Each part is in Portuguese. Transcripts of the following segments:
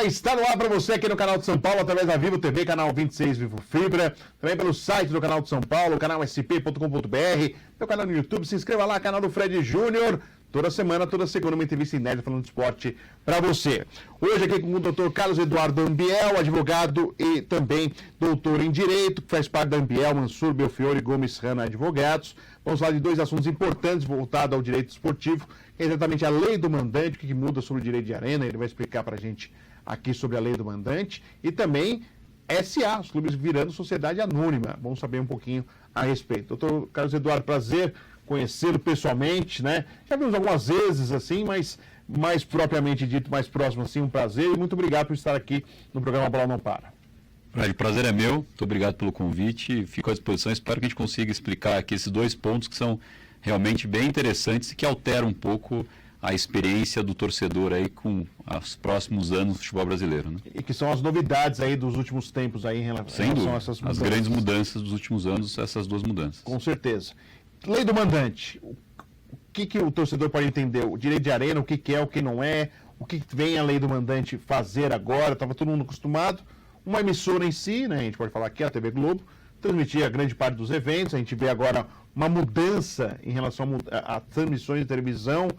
está no ar para você aqui no canal de São Paulo, através da Vivo TV, canal 26 Vivo Fibra, também pelo site do canal de São Paulo, canal sp.com.br, meu canal no YouTube, se inscreva lá, canal do Fred Júnior, toda semana, toda segunda, uma entrevista inédita falando de esporte para você. Hoje aqui com o Dr. Carlos Eduardo Ambiel, advogado e também doutor em Direito, que faz parte da Ambiel, Mansur, Belfiore, Gomes, Rana Advogados. Vamos falar de dois assuntos importantes voltados ao direito esportivo, que é exatamente a lei do mandante, o que muda sobre o direito de arena, ele vai explicar para a gente aqui sobre a lei do mandante, e também SA, os clubes virando sociedade anônima. Vamos saber um pouquinho a respeito. Doutor Carlos Eduardo, prazer conhecê-lo pessoalmente, né? Já vimos algumas vezes assim, mas mais propriamente dito, mais próximo assim, um prazer, e muito obrigado por estar aqui no programa Bola Não Para. O prazer é meu, muito obrigado pelo convite, fico à disposição, espero que a gente consiga explicar aqui esses dois pontos que são realmente bem interessantes e que alteram um pouco a experiência do torcedor aí com os próximos anos do futebol brasileiro, né? E que são as novidades aí dos últimos tempos aí em relação a essas mudanças. As grandes mudanças dos últimos anos, essas duas mudanças. Com certeza. Lei do mandante, o que o torcedor pode entender? O direito de arena, o que é, o que não é, o que vem a lei do mandante fazer agora? Estava todo mundo acostumado. Uma emissora em si, né, a gente pode falar aqui, a TV Globo, transmitia grande parte dos eventos. A gente vê agora uma mudança em relação a transmissões de televisão,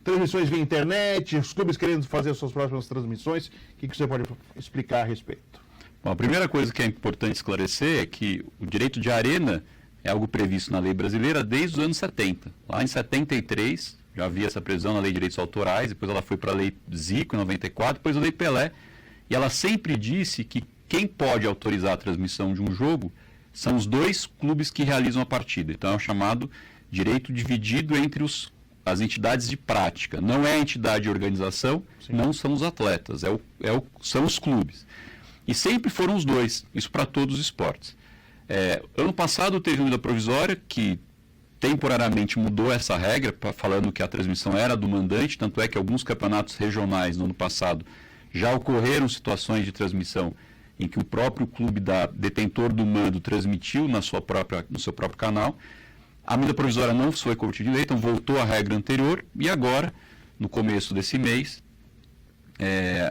transmissões via internet, os clubes querendo fazer as suas próprias transmissões. O que você pode explicar a respeito? Bom, a primeira coisa que é importante esclarecer é que o direito de arena é algo previsto na lei brasileira desde os anos 70. Lá em 73 já havia essa previsão na lei de direitos autorais, depois ela foi para a lei Zico em 94, depois a lei Pelé, e ela sempre disse que quem pode autorizar a transmissão de um jogo são os dois clubes que realizam a partida. Então é o chamado direito dividido entre as entidades de prática. Não é a entidade de organização, sim, não são os atletas, são os clubes. E sempre foram os dois, isso para todos os esportes. Ano passado teve uma medida provisória que temporariamente mudou essa regra, falando que a transmissão era do mandante, tanto é que alguns campeonatos regionais no ano passado já ocorreram situações de transmissão em que o próprio clube detentor do mando transmitiu no seu próprio canal. A medida provisória não foi convertida em lei, então voltou à regra anterior, e agora, no começo desse mês,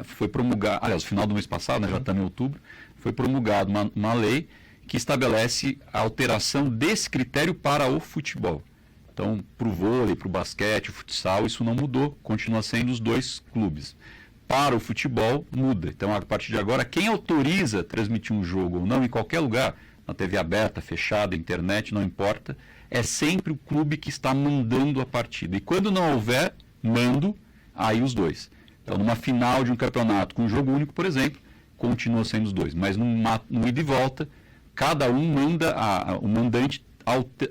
foi promulgado, aliás, no final do mês passado, né, já estamos em outubro, foi promulgada uma lei que estabelece a alteração desse critério para o futebol. Então, para o vôlei, para o basquete, o futsal, isso não mudou, continua sendo os dois clubes. Para o futebol, muda. Então, a partir de agora, quem autoriza transmitir um jogo ou não, em qualquer lugar, na TV aberta, fechada, internet, não importa, é sempre o clube que está mandando a partida. E quando não houver mando, aí os dois. Então, numa final de um campeonato com um jogo único, por exemplo, continua sendo os dois. Mas no ida e volta, cada um manda, o mandante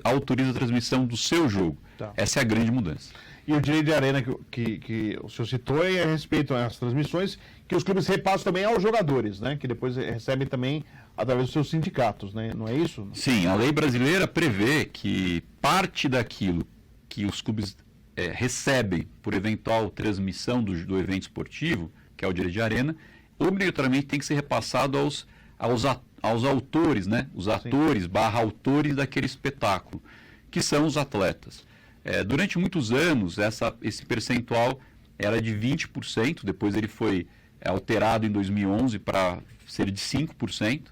autoriza a transmissão do seu jogo. Tá. Essa é a grande mudança. E o direito de arena que o senhor citou é a respeito às transmissões, que os clubes repassam também aos jogadores, né? Que depois recebem também através dos seus sindicatos, né? Não é isso? Sim, a lei brasileira prevê que parte daquilo que os clubes recebem por eventual transmissão do evento esportivo, que é o direito de arena, obrigatoriamente tem que ser repassado aos autores, né? Os atores / autores daquele espetáculo, que são os atletas. Durante muitos anos, esse percentual era de 20%, depois ele foi alterado em 2011 para ser de 5%,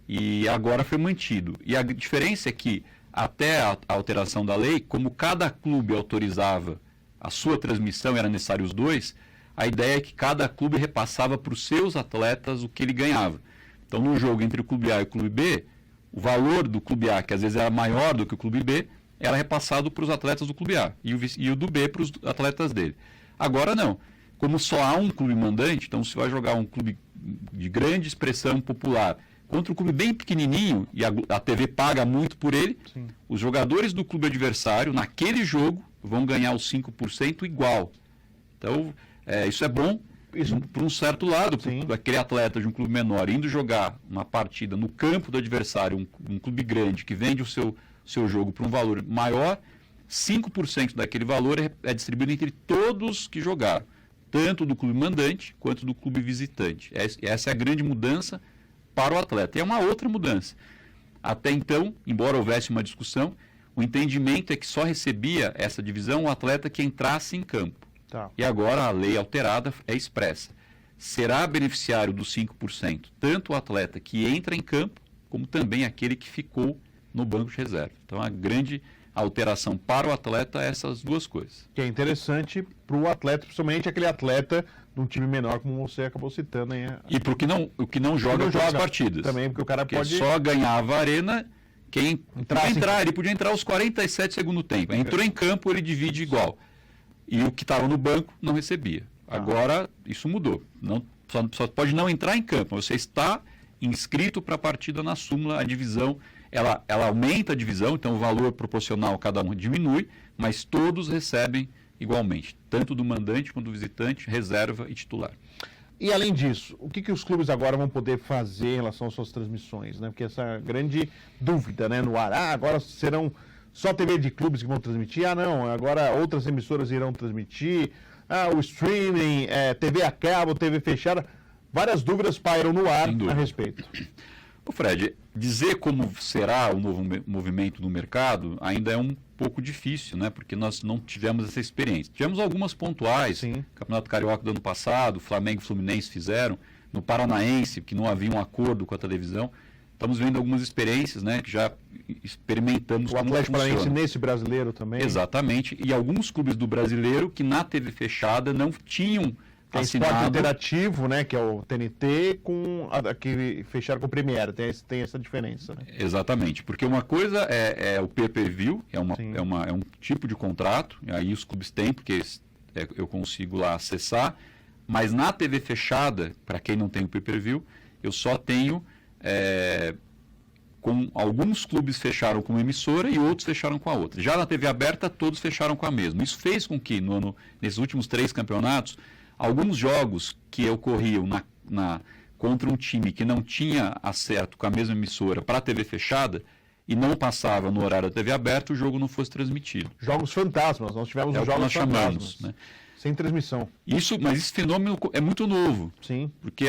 e agora foi mantido. E a diferença é que, até a alteração da lei, como cada clube autorizava a sua transmissão, era necessário os dois, a ideia é que cada clube repassava para os seus atletas o que ele ganhava. Então, no jogo entre o clube A e o clube B, o valor do clube A, que às vezes era maior do que o clube B, era repassado para os atletas do clube A e o do B para os atletas dele. Agora não. Como só há um clube mandante, então se vai jogar um clube de grande expressão popular contra um clube bem pequenininho, e a TV paga muito por ele, sim, os jogadores do clube adversário, naquele jogo, vão ganhar os 5% igual. Então, isso é bom. Isso por um certo lado, aquele atleta de um clube menor indo jogar uma partida no campo do adversário, um clube grande que vende o seu jogo por um valor maior, 5% daquele valor é distribuído entre todos que jogaram, tanto do clube mandante quanto do clube visitante. Essa é a grande mudança para o atleta. E é uma outra mudança. Até então, embora houvesse uma discussão, o entendimento é que só recebia essa divisão o atleta que entrasse em campo. Tá. E agora a lei alterada é expressa. será beneficiário dos 5%, tanto o atleta que entra em campo, como também aquele que ficou no banco de reserva. Então, a grande alteração para o atleta é essas duas coisas. Que é interessante para o atleta, principalmente aquele atleta de um time menor, como você acabou citando. Hein? E para o que não joga todas as partidas. Também, porque o cara pode... só ganhava a arena quem entrar. Ele podia entrar aos 47 segundos tempo. Entrou em campo, ele divide igual. E o que estava no banco não recebia. Agora, isso mudou. Só pode não entrar em campo. Você está inscrito para a partida na súmula, a divisão, ela aumenta a divisão, então o valor proporcional a cada um diminui, mas todos recebem igualmente, tanto do mandante quanto do visitante, reserva e titular. E além disso, o que os clubes agora vão poder fazer em relação às suas transmissões, né? Porque essa grande dúvida, né, no ar, agora serão só TV de clubes que vão transmitir, não, agora outras emissoras irão transmitir, o streaming, TV a cabo, TV fechada, várias dúvidas pairam no ar a respeito. Ô Fred, dizer como será o novo movimento no mercado ainda é um pouco difícil, né? Porque nós não tivemos essa experiência. Tivemos algumas pontuais, Sim. Campeonato Carioca do ano passado, Flamengo e Fluminense fizeram, no Paranaense, que não havia um acordo com a televisão. Estamos vendo algumas experiências, né? Que já experimentamos. O Atlético Paranaense nesse brasileiro também. Exatamente. E alguns clubes do brasileiro que na TV fechada não tinham tem assinado... Esporte Interativo, né, que é o TNT, que fecharam com o Premiere, tem essa diferença. Né? Exatamente, porque uma coisa é o pay-per-view, é um tipo de contrato, e aí os clubes têm, porque eu consigo lá acessar, mas na TV fechada, para quem não tem o pay-per-view, eu só tenho... com alguns clubes fecharam com uma emissora e outros fecharam com a outra. Já na TV aberta, todos fecharam com a mesma. Isso fez com que, nesses últimos 3 campeonatos, alguns jogos que ocorriam contra um time que não tinha acerto com a mesma emissora para a TV fechada e não passava no horário da TV aberta, o jogo não fosse transmitido. Jogos fantasmas, nós tivemos os jogos fantasmas, né? Sem transmissão. Mas esse fenômeno é muito novo. Sim. Porque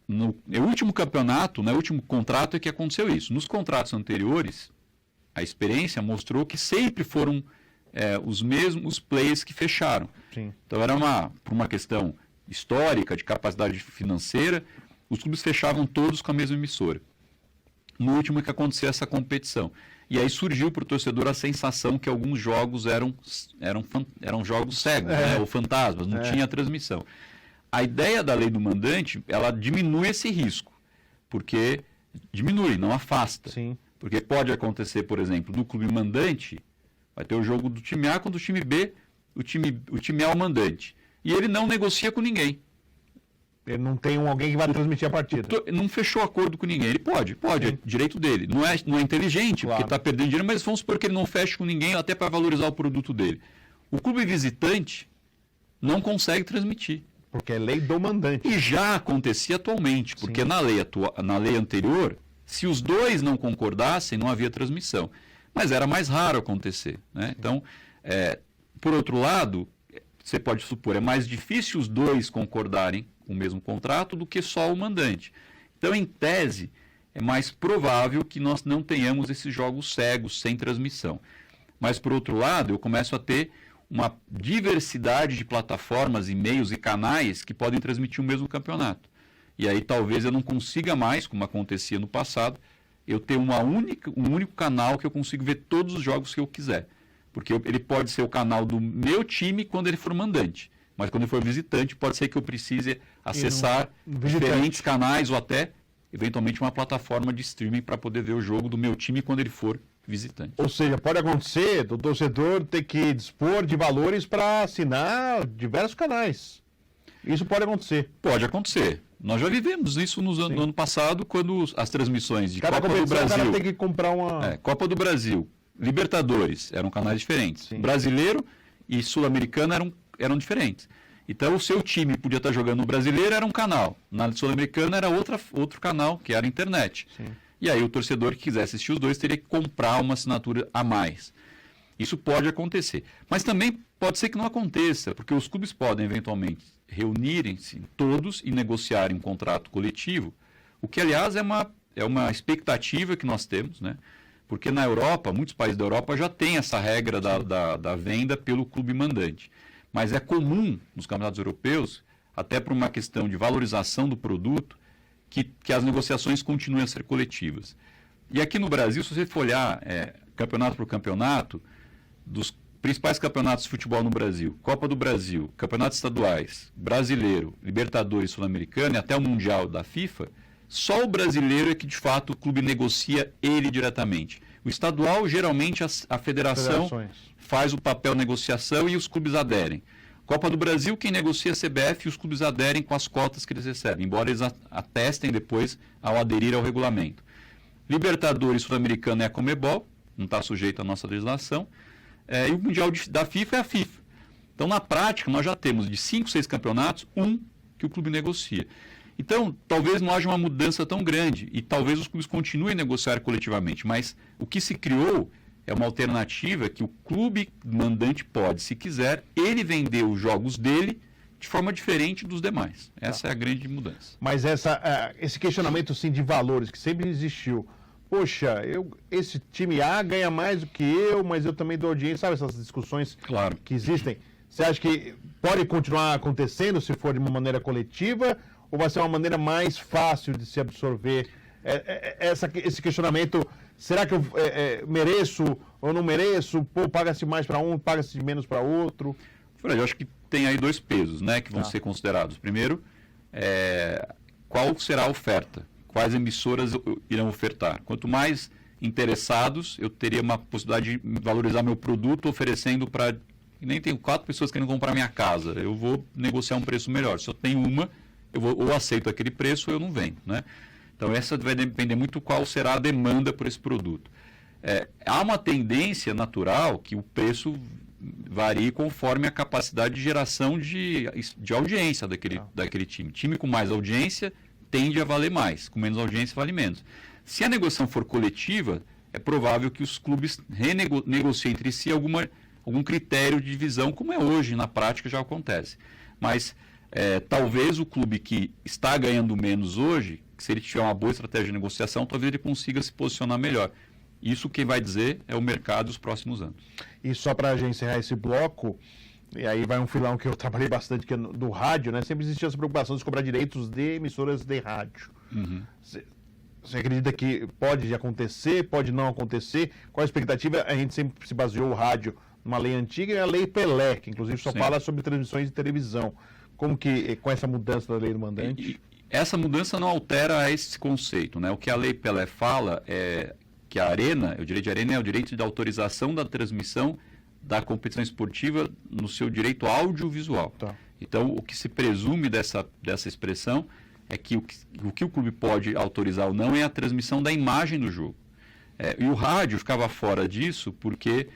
no último campeonato, no último contrato é que aconteceu isso. Nos contratos anteriores, a experiência mostrou que sempre foram os mesmos players que fecharam. Sim. Então era por uma questão histórica, de capacidade financeira, os clubes fechavam todos com a mesma emissora. No último é que aconteceu essa competição. E aí surgiu para o torcedor a sensação que alguns jogos eram jogos cegos, né, ou fantasmas, não tinha transmissão. A ideia da lei do mandante, ela diminui esse risco, porque diminui, não afasta. Sim. Porque pode acontecer, por exemplo, no clube mandante, vai ter o jogo do time A contra o time B, o time A é o mandante. E ele não negocia com ninguém. Ele não tem alguém que vai transmitir a partida. Não fechou acordo com ninguém. Ele pode, é direito dele. Não é inteligente, claro, porque está perdendo dinheiro, mas vamos supor que ele não feche com ninguém até para valorizar o produto dele. O clube visitante não consegue transmitir. Porque é lei do mandante. E já acontecia atualmente, porque na lei anterior, se os dois não concordassem, não havia transmissão. Mas era mais raro acontecer. Né? Então, por outro lado, você pode supor, é mais difícil os dois concordarem com o mesmo contrato do que só o mandante. Então, em tese, é mais provável que nós não tenhamos esses jogos cegos, sem transmissão. Mas, por outro lado, eu começo a ter uma diversidade de plataformas, e-mails e canais que podem transmitir o mesmo campeonato. E aí talvez eu não consiga mais, como acontecia no passado, eu ter um único canal que eu consigo ver todos os jogos que eu quiser. Porque ele pode ser o canal do meu time quando ele for mandante. Mas quando ele for visitante, pode ser que eu precise acessar diferentes canais ou até, eventualmente, uma plataforma de streaming para poder ver o jogo do meu time quando ele for visitante. Ou seja, pode acontecer do torcedor ter que dispor de valores para assinar diversos canais. Isso pode acontecer. Pode acontecer. Nós já vivemos isso no ano passado, quando as transmissões de Copa do Brasil... Cada tem que comprar uma... Copa do Brasil, Libertadores, eram canais diferentes. Sim. Brasileiro e Sul-Americano eram diferentes. Então, o seu time podia estar jogando no Brasileiro, era um canal. Na Sul-Americana era outro canal, que era a internet. Sim. E aí o torcedor que quisesse assistir os dois teria que comprar uma assinatura a mais. Isso pode acontecer. Mas também pode ser que não aconteça, porque os clubes podem, eventualmente, reunirem-se todos e negociarem um contrato coletivo, o que, aliás, é uma expectativa que nós temos, né? Porque na Europa, muitos países da Europa já têm essa regra da venda pelo clube mandante. Mas é comum, nos campeonatos europeus, até por uma questão de valorização do produto, que as negociações continuem a ser coletivas. E aqui no Brasil, se você for olhar campeonato por campeonato, dos principais campeonatos de futebol no Brasil, Copa do Brasil, campeonatos estaduais, Brasileiro, Libertadores, Sul-Americano e até o Mundial da FIFA, só o brasileiro é que de fato o clube negocia ele diretamente. O estadual, geralmente a federação faz o papel negociação e os clubes aderem. Copa do Brasil, quem negocia é a CBF e os clubes aderem com as cotas que eles recebem, embora eles atestem depois ao aderir ao regulamento. Libertadores, Sul-Americano é a Conmebol, não está sujeito à nossa legislação, e o Mundial da FIFA é a FIFA. Então, na prática, nós já temos de 5, 6 campeonatos, um que o clube negocia. Então, talvez não haja uma mudança tão grande e talvez os clubes continuem a negociar coletivamente, mas o que se criou é uma alternativa que o clube mandante pode, se quiser, ele vender os jogos dele de forma diferente dos demais. Essa é a grande mudança. Mas esse questionamento sim, de valores que sempre existiu, poxa, esse time A ganha mais do que eu, mas eu também dou audiência, sabe essas discussões que existem? Você acha que pode continuar acontecendo se for de uma maneira coletiva ou vai ser uma maneira mais fácil de se absorver esse questionamento? Será que eu mereço ou não mereço? Pô, paga-se mais para um, paga-se menos para outro? Fred, eu acho que tem aí 2 pesos, né, que vão ser considerados. Primeiro, qual será a oferta? Quais emissoras irão ofertar? Quanto mais interessados, eu teria uma possibilidade de valorizar meu produto oferecendo para... Nem tenho 4 pessoas querendo comprar minha casa. Eu vou negociar um preço melhor. Se eu tenho uma, eu ou aceito aquele preço ou eu não vendo, né? Então, essa vai depender muito qual será a demanda por esse produto. Há uma tendência natural que o preço varie conforme a capacidade de geração de audiência daquele time. Time com mais audiência tende a valer mais, com menos audiência vale menos. Se a negociação for coletiva, é provável que os clubes renegociem entre si algum critério de divisão, como é hoje, na prática já acontece. Mas talvez o clube que está ganhando menos hoje, se ele tiver uma boa estratégia de negociação, talvez ele consiga se posicionar melhor. Isso quem vai dizer é o mercado dos próximos anos. E só para a gente encerrar esse bloco, e aí vai um filão que eu trabalhei bastante, que é do rádio, né? Sempre existia essa preocupação de cobrar direitos de emissoras de rádio. Você acredita que pode acontecer, pode não acontecer? Qual a expectativa? A gente sempre se baseou o rádio numa lei antiga e a lei Pelé, que inclusive só fala sobre transmissões de televisão. Como que, com essa mudança da lei do mandante? Essa mudança não altera esse conceito, né? O que a lei Pelé fala é que a Arena, o direito de Arena é o direito de autorização da transmissão da competição esportiva no seu direito audiovisual. Então, o que se presume dessa expressão é que o que o clube pode autorizar ou não é a transmissão da imagem do jogo. E o rádio ficava fora disso porque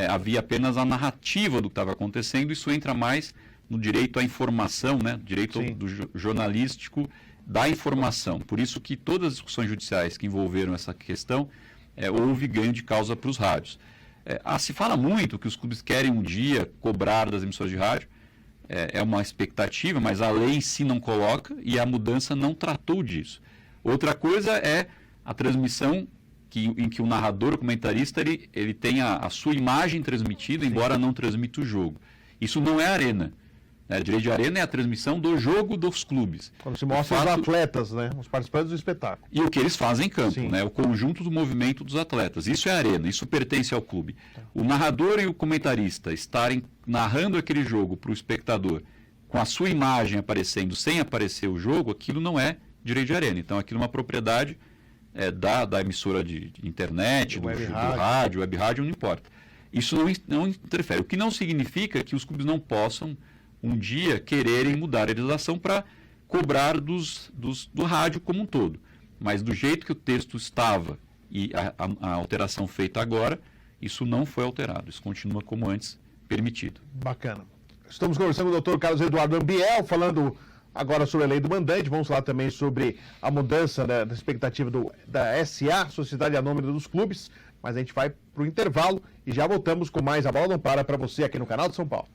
havia apenas a narrativa do que estava acontecendo. Isso entra mais no direito à informação, né? Direito do jornalístico da informação. Por isso que todas as discussões judiciais que envolveram essa questão, houve ganho de causa para os rádios. Se fala muito que os clubes querem um dia cobrar das emissoras de rádio, é uma expectativa, mas a lei em si não coloca e a mudança não tratou disso. Outra coisa é a transmissão em que o narrador, o comentarista, ele tem a sua imagem transmitida, embora não transmita o jogo. Isso não é Arena. Direito de Arena é a transmissão do jogo dos clubes. Quando se mostra os atletas, né? Os participantes do espetáculo. E o que eles fazem em campo, né? O conjunto do movimento dos atletas. Isso é Arena, isso pertence ao clube. O narrador e o comentarista estarem narrando aquele jogo para o espectador com a sua imagem aparecendo sem aparecer o jogo, aquilo não é direito de Arena. Então, aquilo é uma propriedade da emissora de internet, do rádio, web rádio, não importa. Isso não interfere. O que não significa que os clubes não possam um dia quererem mudar a legislação para cobrar do rádio como um todo. Mas do jeito que o texto estava e a alteração feita agora, isso não foi alterado. Isso continua como antes permitido. Bacana. Estamos conversando com o Dr. Carlos Eduardo Ambiel, falando agora sobre a lei do mandante. Vamos falar também sobre a mudança da expectativa da SA, Sociedade Anônima dos Clubes. Mas a gente vai para o intervalo e já voltamos com mais A Bola Não Para você aqui no Canal de São Paulo.